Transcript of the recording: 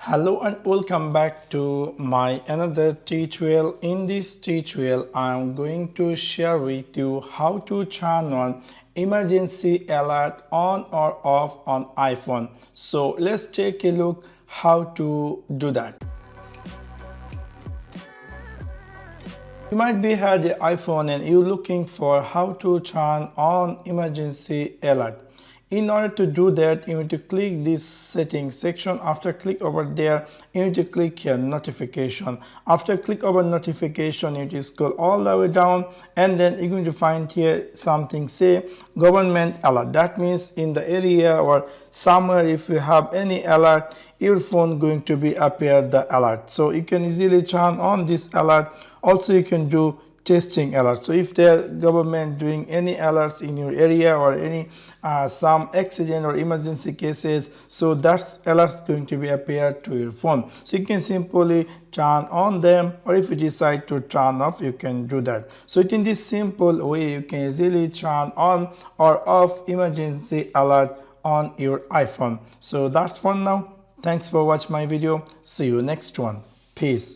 Hello and welcome back to my another tutorial. In this tutorial I am going to share with you how to turn on emergency alert on or off on iPhone. So let's take a look how to do that. You might be had an iPhone and you're looking for how to turn on emergency alert. In order to do that, you need to click this settings section. After click over there, you need to click here notification. After click over notification, you need to scroll all the way down and then you're going to find here something say government alert. That means in the area or somewhere if you have any alert, your phone going to be appear the alert. So you can easily turn on this alert. Also you can do testing alerts. So if the government doing any alerts in your area or any some accident or emergency cases, so that's alerts going to be appear to your phone. So you can simply turn on them, or if you decide to turn off, you can do that. So in this simple way, you can easily turn on or off emergency alert on your iPhone. So that's for now. Thanks for watching my video. See you next one. Peace.